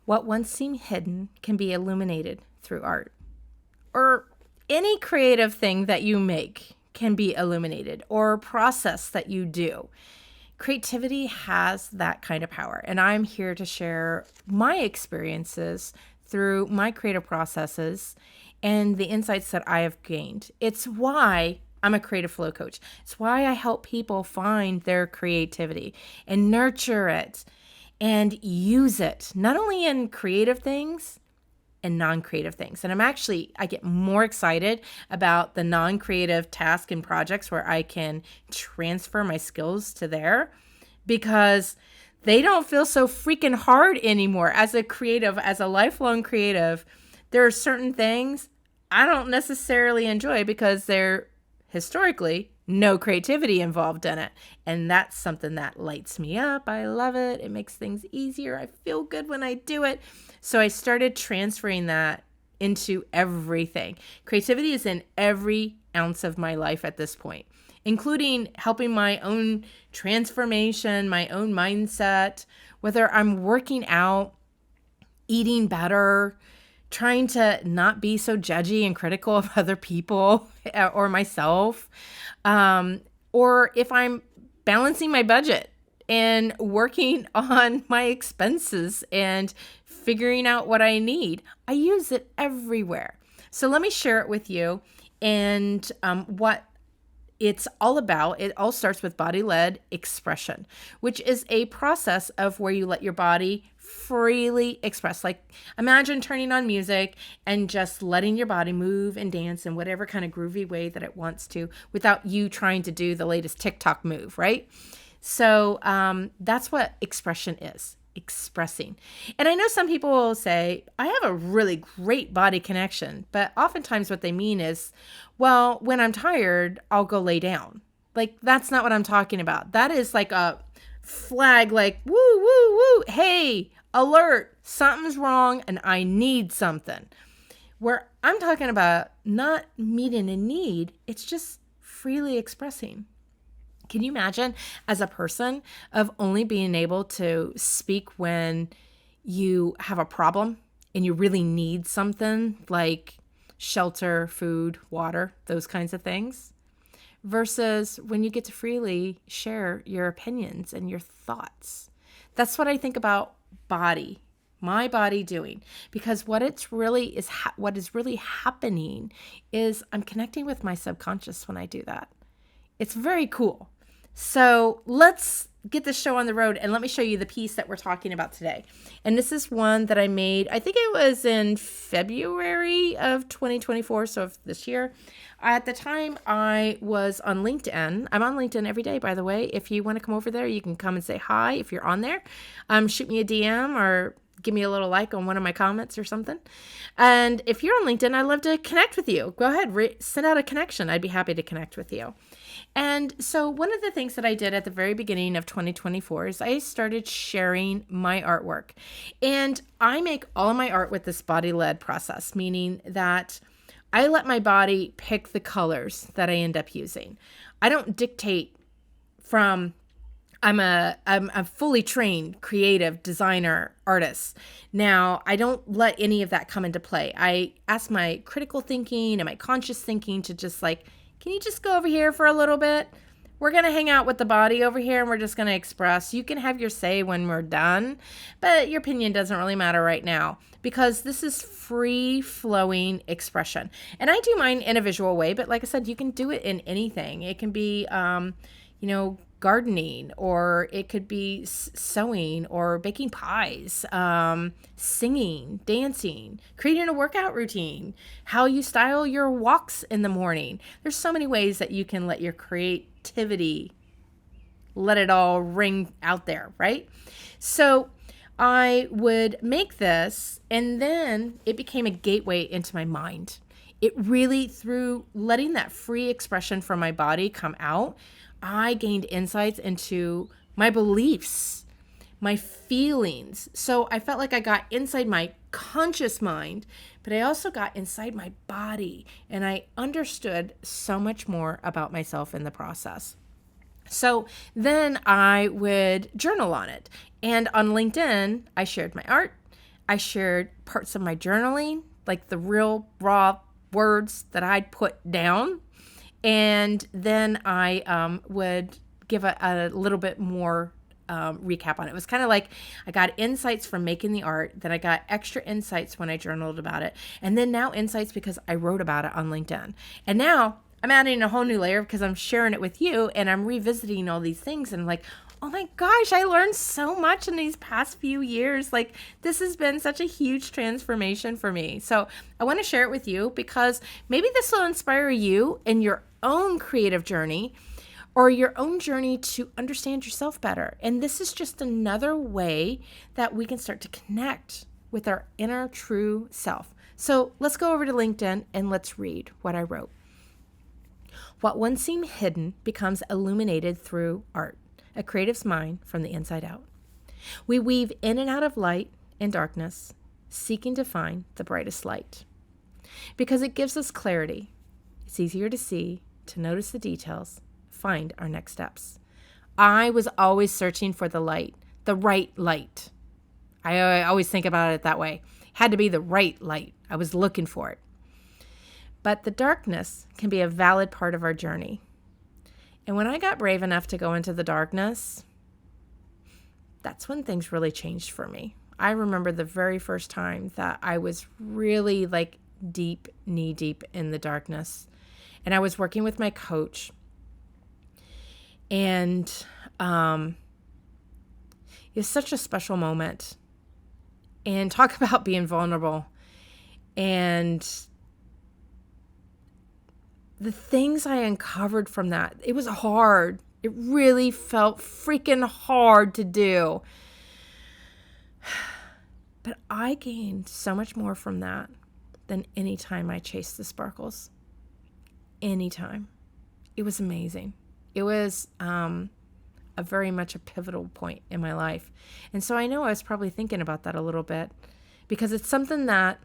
What once seemed hidden can be illuminated through art. Or any creative thing that you make can be illuminated, or process that you do. Creativity has that kind of power, and I'm here to share my experiences through my creative processes and the insights that I have gained. It's why I'm a creative flow coach. It's why I help people find their creativity and nurture it and use it, not only in creative things and non-creative things. And I get more excited about the non-creative tasks and projects where I can transfer my skills to there, because they don't feel so freaking hard anymore. As a creative, as a lifelong creative, there are certain things I don't necessarily enjoy because they're historically no creativity involved in it. And that's something that lights me up. I love it. It makes things easier. I feel good when I do it. So I started transferring that into everything. Creativity is in every ounce of my life at this point, including helping my own transformation, my own mindset, whether I'm working out, eating better, trying to not be so judgy and critical of other people or myself, or if I'm balancing my budget and working on my expenses and figuring out what I need. I use it everywhere. So let me share it with you and what it's all about. It all starts with body-led expression, which is a process of where you let your body freely express. Like, imagine turning on music and just letting your body move and dance in whatever kind of groovy way that it wants to, without you trying to do the latest TikTok move, right? So that's what expression is. Expressing. And I know some people will say, I have a really great body connection, but oftentimes what they mean is, well, when I'm tired, I'll go lay down. Like, that's not what I'm talking about. That is like a flag, like, woo, woo, woo. Hey, alert, something's wrong and I need something. Where I'm talking about not meeting a need, it's just freely expressing. Can you imagine as a person of only being able to speak when you have a problem and you really need something like shelter, food, water, those kinds of things, versus when you get to freely share your opinions and your thoughts? That's what I think about my body doing, because what is really happening is I'm connecting with my subconscious when I do that. It's very cool. So let's get this show on the road and let me show you the piece that we're talking about today. And this is one that I made, I think it was in February of 2024, so of this year. At the time, I was on LinkedIn. I'm on LinkedIn every day, by the way. If you want to come over there, you can come and say hi if you're on there. Shoot me a DM or give me a little like on one of my comments or something. And if you're on LinkedIn, I'd love to connect with you. Go ahead, send out a connection. I'd be happy to connect with you. And so one of the things that I did at the very beginning of 2024 is I started sharing my artwork. And I make all of my art with this body-led process, meaning that I let my body pick the colors that I end up using. I don't dictate from... I'm a fully trained creative designer artist. Now, I don't let any of that come into play. I ask my critical thinking and my conscious thinking to just like, can you just go over here for a little bit? We're going to hang out with the body over here and we're just going to express. You can have your say when we're done, but your opinion doesn't really matter right now, because this is free flowing expression. And I do mine in a visual way, but like I said, you can do it in anything. It can be, gardening, or it could be sewing or baking pies, singing, dancing, creating a workout routine, how you style your walks in the morning. There's so many ways that you can let your creativity, let it all ring out there, right? So I would make this, and then it became a gateway into my mind. It really, through letting that free expression from my body come out, I gained insights into my beliefs, my feelings. So I felt like I got inside my conscious mind, but I also got inside my body, and I understood so much more about myself in the process. So then I would journal on it. And on LinkedIn, I shared my art. I shared parts of my journaling, like the real raw words that I'd put down. And then I would give a little bit more recap on it. It was kind of like I got insights from making the art, then I got extra insights when I journaled about it, and then now insights because I wrote about it on LinkedIn. And now I'm adding a whole new layer because I'm sharing it with you and I'm revisiting all these things and I'm like, oh my gosh, I learned so much in these past few years. Like, this has been such a huge transformation for me. So I want to share it with you because maybe this will inspire you in your own creative journey or your own journey to understand yourself better. And this is just another way that we can start to connect with our inner true self. So let's go over to LinkedIn and let's read what I wrote. What once seemed hidden becomes illuminated through art, a creative's mind from the inside out. We weave in and out of light and darkness, seeking to find the brightest light. Because it gives us clarity. It's easier to see, to notice the details, find our next steps. I was always searching for the light, the right light. I always think about it that way. Had to be the right light. I was looking for it. But the darkness can be a valid part of our journey. And when I got brave enough to go into the darkness, that's when things really changed for me. I remember the very first time that I was really like deep, knee deep in the darkness. And I was working with my coach. And it was such a special moment. And talk about being vulnerable. And the things I uncovered from that, it was hard. It really felt freaking hard to do. But I gained so much more from that than any time I chased the sparkles. Anytime. It was amazing. It was a very much a pivotal point in my life. And so I know I was probably thinking about that a little bit because it's something that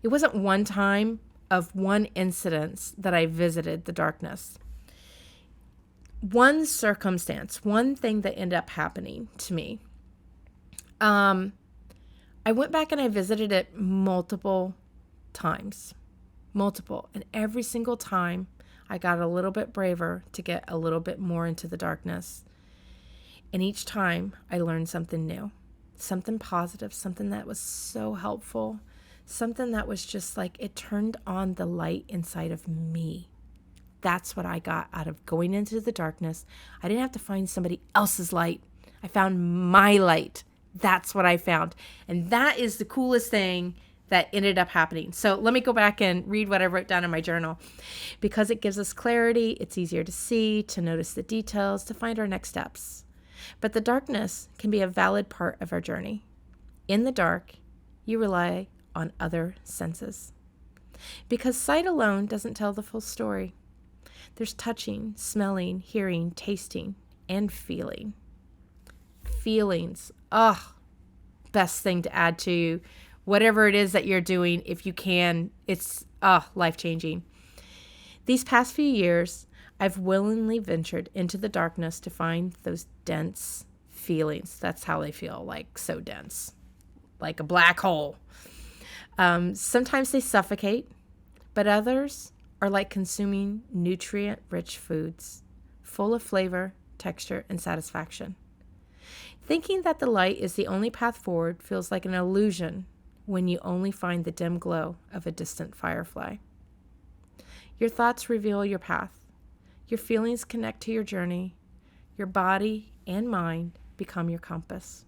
it wasn't one time of one incident that I visited the darkness. One circumstance, one thing that ended up happening to me. I went back and I visited it multiple times. And every single time I got a little bit braver to get a little bit more into the darkness. And each time I learned something new, something positive, something that was so helpful, something that was just like it turned on the light inside of me. That's what I got out of going into the darkness. I didn't have to find somebody else's light. I found my light. That's what I found. And that is the coolest thing that ended up happening. So let me go back and read what I wrote down in my journal. Because it gives us clarity, it's easier to see, to notice the details, to find our next steps. But the darkness can be a valid part of our journey. In the dark, you rely on other senses. Because sight alone doesn't tell the full story. There's touching, smelling, hearing, tasting, and feeling. Feelings. Best thing to add to whatever it is that you're doing. If you can, it's life-changing. These past few years, I've willingly ventured into the darkness to find those dense feelings. That's how they feel, like so dense, like a black hole. Sometimes they suffocate, but others are like consuming nutrient-rich foods, full of flavor, texture, and satisfaction. Thinking that the light is the only path forward feels like an illusion when you only find the dim glow of a distant firefly. Your thoughts reveal your path. Your feelings connect to your journey. Your body and mind become your compass.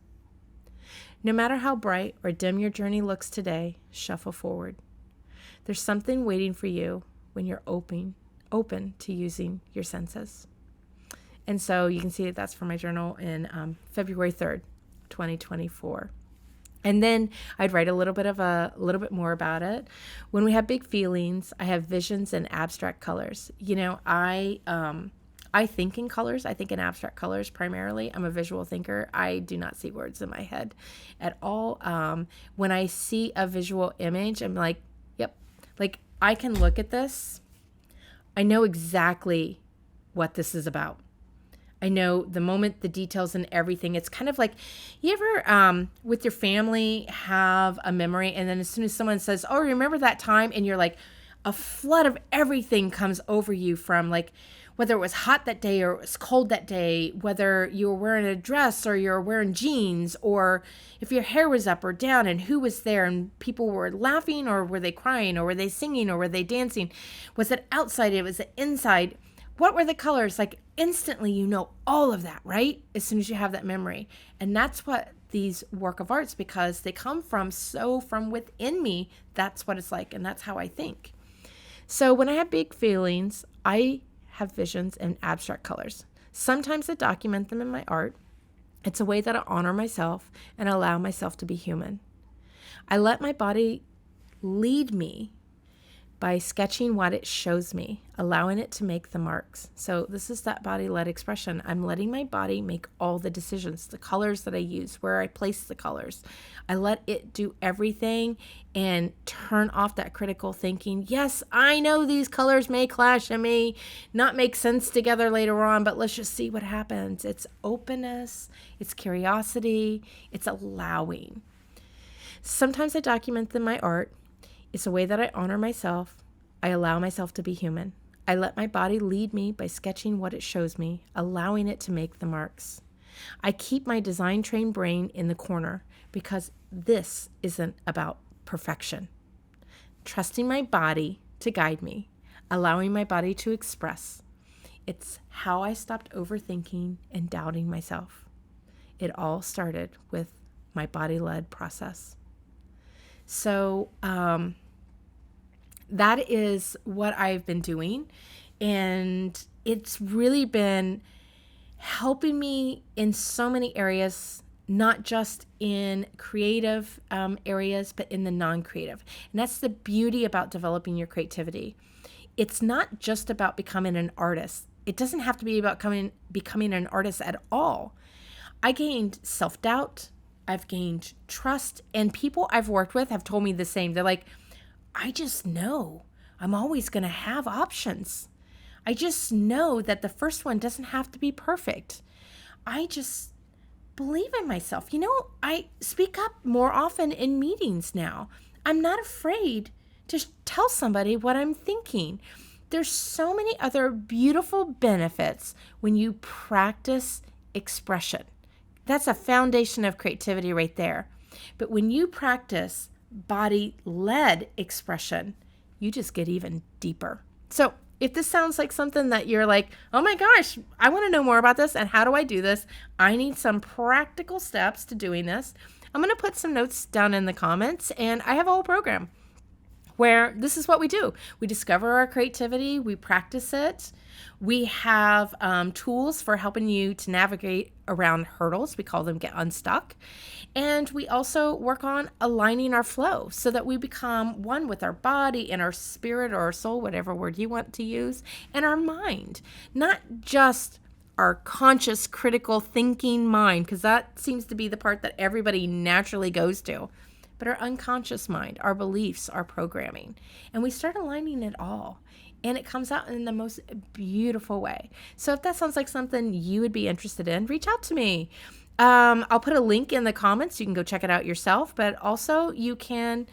No matter how bright or dim your journey looks today, shuffle forward. There's something waiting for you when you're open to using your senses. And so you can see that that's from my journal in February 3rd, 2024. And then I'd write a little bit more about it. When we have big feelings, I have visions in abstract colors. You know, I think in colors. I think in abstract colors primarily. I'm a visual thinker. I do not see words in my head at all. When I see a visual image, I'm like, yep. Like I can look at this. I know exactly what this is about. I know the moment, the details, and everything. It's kind of like, you ever, with your family, have a memory, and then as soon as someone says, oh, remember that time? And you're like, a flood of everything comes over you, from like, whether it was hot that day or it was cold that day, whether you were wearing a dress or you're wearing jeans, or if your hair was up or down, and who was there, and people were laughing, or were they crying, or were they singing, or were they dancing? Was it outside? Was it inside? What were the colors? Like, instantly, you know all of that, right? As soon as you have that memory. And that's what these work of arts, because they come from within me, that's what it's like, and that's how I think. So when I have big feelings, I have visions in abstract colors. Sometimes I document them in my art. It's a way that I honor myself and allow myself to be human. I let my body lead me by sketching what it shows me, allowing it to make the marks. So this is that body-led expression. I'm letting my body make all the decisions, the colors that I use, where I place the colors. I let it do everything and turn off that critical thinking. Yes, I know these colors may clash and may not make sense together later on, but let's just see what happens. It's openness, it's curiosity, it's allowing. Sometimes I document them in my art. It's a way that I honor myself. I allow myself to be human. I let my body lead me by sketching what it shows me, allowing it to make the marks. I keep my design-trained brain in the corner, because this isn't about perfection. Trusting my body to guide me, allowing my body to express. It's how I stopped overthinking and doubting myself. It all started with my body-led process. So, that is what I've been doing, and it's really been helping me in so many areas, not just in creative areas, but in the non-creative. And that's the beauty about developing your creativity. It's not just about becoming an artist. It doesn't have to be about becoming an artist at all. I gained self-doubt. I've gained trust, and people I've worked with have told me the same. They're like, I just know I'm always going to have options. I just know that the first one doesn't have to be perfect. I just believe in myself. You know, I speak up more often in meetings now. I'm not afraid to tell somebody what I'm thinking. There's so many other beautiful benefits when you practice expression. That's a foundation of creativity right there. But when you practice body-led expression, you just get even deeper. So if this sounds like something that you're like, oh my gosh, I want to know more about this, and how do I do this? I need some practical steps to doing this. I'm going to put some notes down in the comments, and I have a whole program where this is what we do. We discover our creativity, we practice it. We have tools for helping you to navigate around hurdles. We call them Get Unstuck. And we also work on aligning our flow so that we become one with our body and our spirit or our soul, whatever word you want to use, and our mind. Not just our conscious, critical thinking mind, because that seems to be the part that everybody naturally goes to, but our unconscious mind, our beliefs, our programming. And we start aligning it all. And it comes out in the most beautiful way. So if that sounds like something you would be interested in, reach out to me. I'll put a link in the comments. You can go check it out yourself. But also you can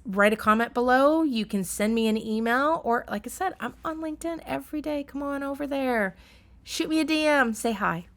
write a comment below. You can send me an email. Or like I said, I'm on LinkedIn every day. Come on over there. Shoot me a DM. Say hi.